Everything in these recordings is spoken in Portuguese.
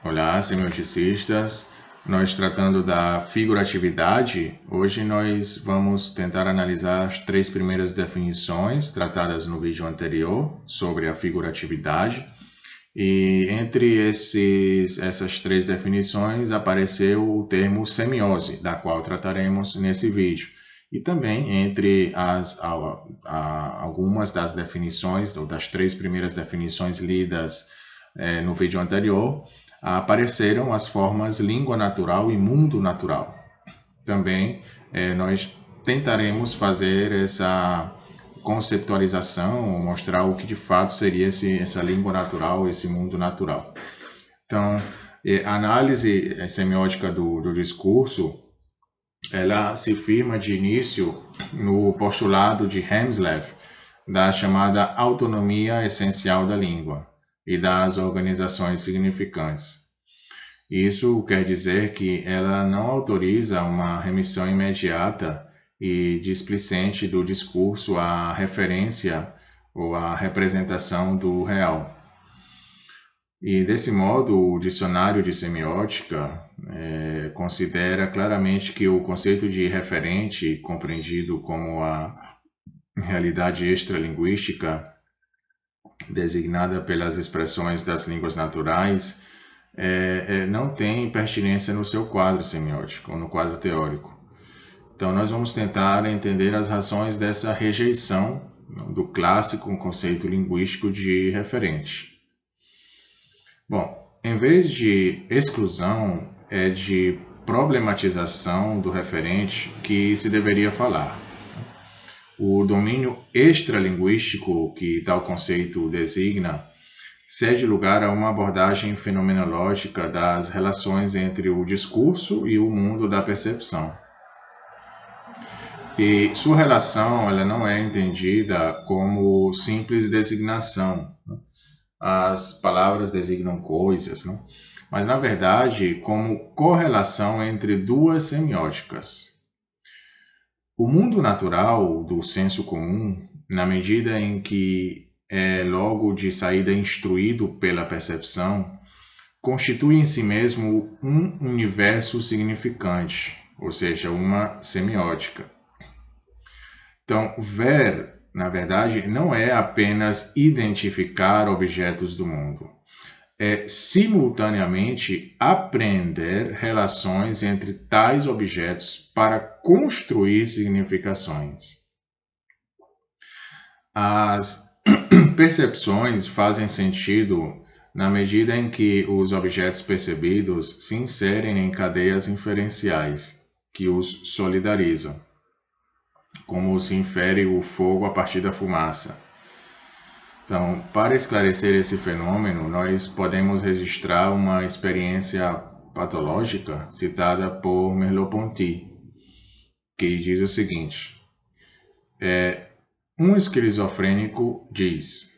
Olá, semioticistas. Nós tratando da figuratividade, hoje nós vamos tentar analisar as três primeiras definições tratadas no vídeo anterior sobre a figuratividade. E entre essas três definições apareceu o termo semiose, da qual trataremos nesse vídeo. E também entre algumas das definições, ou das três primeiras definições lidas no vídeo anterior, apareceram as formas língua natural e mundo natural. Também nós tentaremos fazer essa conceptualização, mostrar o que de fato seria essa língua natural, esse mundo natural. Então, a análise semiótica do discurso, ela se firma de início no postulado de Hemslev, da chamada autonomia essencial da língua e das organizações significantes. Isso quer dizer que ela não autoriza uma remissão imediata e displicente do discurso à referência ou à representação do real. E desse modo, o dicionário de semiótica considera claramente que o conceito de referente, compreendido como a realidade extralinguística designada pelas expressões das línguas naturais, não tem pertinência no seu quadro semiótico, ou no quadro teórico. Então, nós vamos tentar entender as razões dessa rejeição do clássico conceito linguístico de referente. Bom, em vez de exclusão, é de problematização do referente que se deveria falar. O domínio extralinguístico que tal conceito designa cede lugar a uma abordagem fenomenológica das relações entre o discurso e o mundo da percepção. E sua relação ela não é entendida como simples designação. As palavras designam coisas, não? Mas na verdade como correlação entre duas semióticas. O mundo natural do senso comum, na medida em que é logo de saída instruído pela percepção, constitui em si mesmo um universo significante, ou seja, uma semiótica. Então, ver, na verdade, não é apenas identificar objetos do mundo. É simultaneamente apreender relações entre tais objetos para construir significações. As percepções fazem sentido na medida em que os objetos percebidos se inserem em cadeias inferenciais que os solidarizam, como se infere o fogo a partir da fumaça. Então, para esclarecer esse fenômeno, nós podemos registrar uma experiência patológica citada por Merleau-Ponty, que diz o seguinte: um esquizofrênico diz: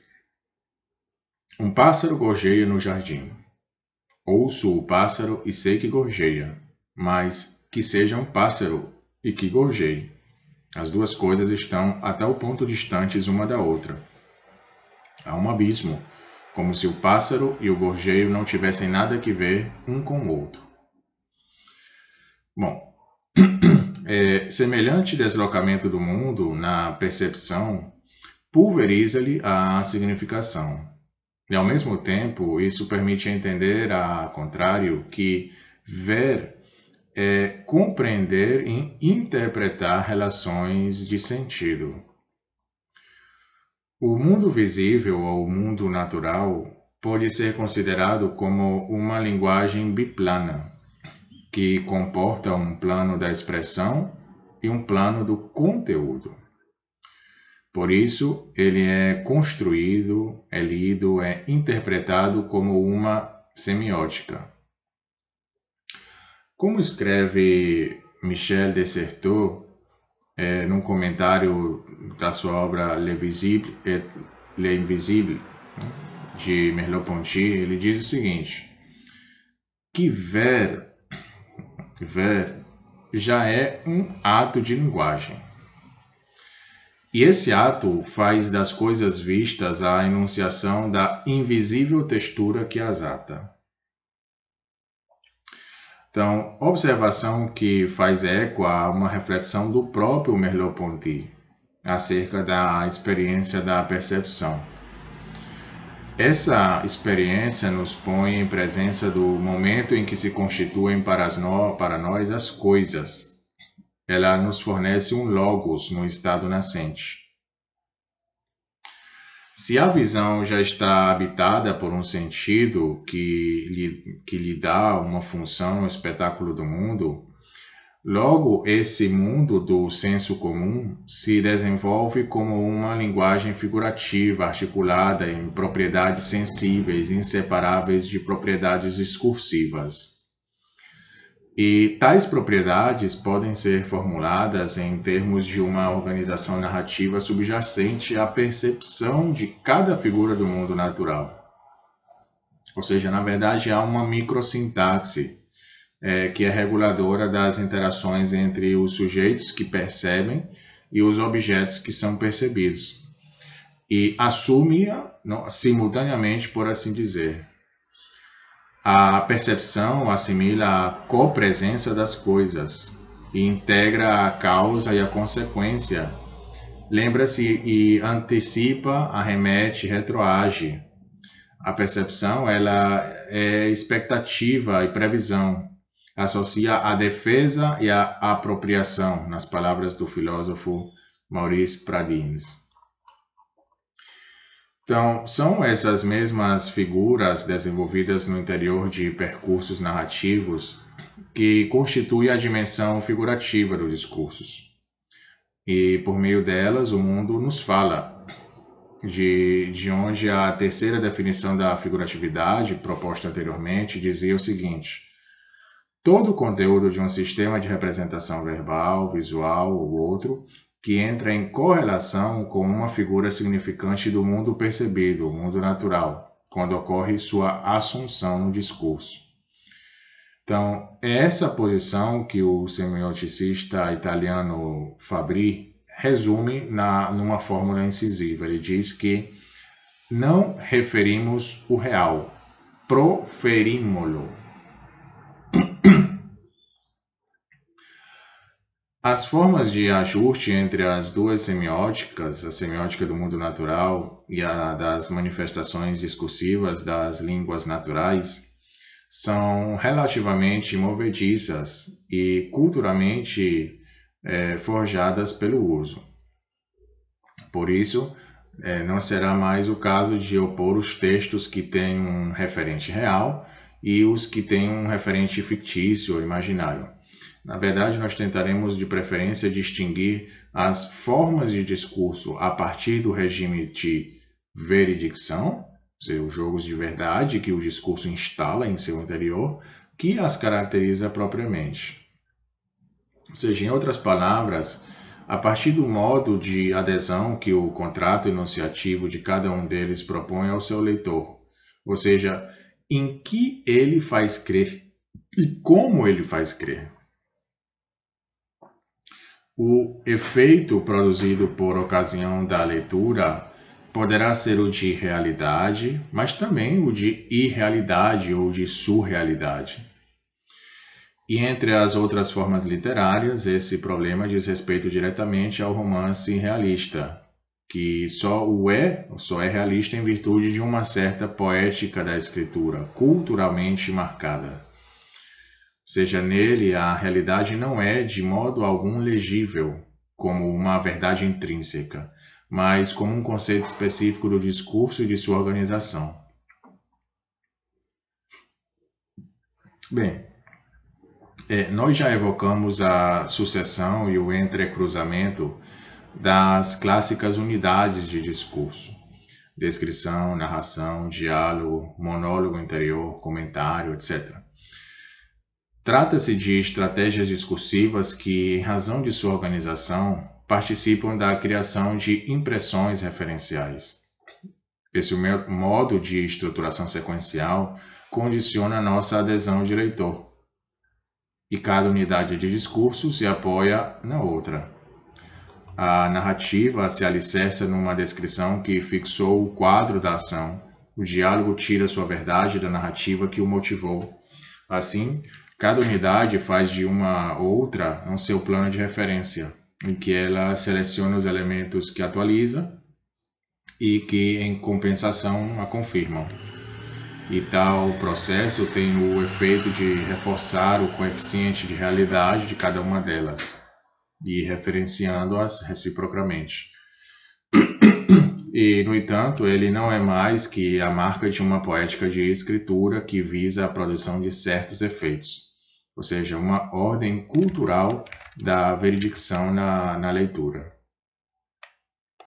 um pássaro gorjeia no jardim. Ouço o pássaro e sei que gorjeia, mas que seja um pássaro e que gorjeie. As duas coisas estão a tal ponto distantes uma da outra. Há um abismo, como se o pássaro e o gorjeio não tivessem nada que ver um com o outro. Bom, semelhante deslocamento do mundo na percepção pulveriza-lhe a significação. E, ao mesmo tempo, isso permite entender, ao contrário, que ver é compreender e interpretar relações de sentido. O mundo visível ou mundo natural pode ser considerado como uma linguagem biplana, que comporta um plano da expressão e um plano do conteúdo. Por isso, ele é construído, é lido, é interpretado como uma semiótica. Como escreve Michel de Certeau, num comentário da sua obra L'invisible et l'Invisible, de Merleau-Ponty, ele diz o seguinte: que ver já é um ato de linguagem. E esse ato faz das coisas vistas a enunciação da invisível textura que as ata. Então, observação que faz eco a uma reflexão do próprio Merleau-Ponty acerca da experiência da percepção. Essa experiência nos põe em presença do momento em que se constituem para nós as coisas. Ela nos fornece um logos no estado nascente. Se a visão já está habitada por um sentido que lhe dá uma função no espetáculo do mundo, logo esse mundo do senso comum se desenvolve como uma linguagem figurativa articulada em propriedades sensíveis inseparáveis de propriedades discursivas. E tais propriedades podem ser formuladas em termos de uma organização narrativa subjacente à percepção de cada figura do mundo natural. Ou seja, na verdade, há uma microsintaxe que é reguladora das interações entre os sujeitos que percebem e os objetos que são percebidos. E assume-a simultaneamente, por assim dizer. A percepção assimila a copresença das coisas e integra a causa e a consequência. Lembra-se e antecipa, arremete, retroage. A percepção ela é expectativa e previsão. Associa a defesa e a apropriação, nas palavras do filósofo Maurice Pradines. Então, são essas mesmas figuras desenvolvidas no interior de percursos narrativos que constituem a dimensão figurativa dos discursos. E, por meio delas, o mundo nos fala, de onde a terceira definição da figuratividade, proposta anteriormente, dizia o seguinte: todo o conteúdo de um sistema de representação verbal, visual ou outro, que entra em correlação com uma figura significante do mundo percebido, o mundo natural, quando ocorre sua assunção no discurso. Então, é essa posição que o semioticista italiano Fabri resume numa fórmula incisiva. Ele diz que não referimos o real, proferimos-lo. As formas de ajuste entre as duas semióticas, a semiótica do mundo natural e a das manifestações discursivas das línguas naturais, são relativamente movediças e culturalmente forjadas pelo uso. Por isso, não será mais o caso de opor os textos que têm um referente real e os que têm um referente fictício ou imaginário. Na verdade, nós tentaremos de preferência distinguir as formas de discurso a partir do regime de veridicção, ou seja, os jogos de verdade que o discurso instala em seu interior, que as caracteriza propriamente. Ou seja, em outras palavras, a partir do modo de adesão que o contrato enunciativo de cada um deles propõe ao seu leitor, ou seja, em que ele faz crer e como ele faz crer. O efeito produzido por ocasião da leitura poderá ser o de realidade, mas também o de irrealidade ou de surrealidade. E entre as outras formas literárias, esse problema diz respeito diretamente ao romance realista, que só é realista em virtude de uma certa poética da escritura, culturalmente marcada. Ou seja, nele a realidade não é de modo algum legível como uma verdade intrínseca, mas como um conceito específico do discurso e de sua organização. Bem, nós já evocamos a sucessão e o entrecruzamento das clássicas unidades de discurso: descrição, narração, diálogo, monólogo interior, comentário, etc. Trata-se de estratégias discursivas que, em razão de sua organização, participam da criação de impressões referenciais. Esse modo de estruturação sequencial condiciona a nossa adesão de leitor, e cada unidade de discurso se apoia na outra. A narrativa se alicerça numa descrição que fixou o quadro da ação. O diálogo tira sua verdade da narrativa que o motivou. Assim, Cada unidade faz de uma outra um seu plano de referência, em que ela seleciona os elementos que atualiza e que, em compensação, a confirmam. E tal processo tem o efeito de reforçar o coeficiente de realidade de cada uma delas, e referenciando-as reciprocamente. E, no entanto, ele não é mais que a marca de uma poética de escritura que visa a produção de certos efeitos, ou seja, uma ordem cultural da veredicção na leitura.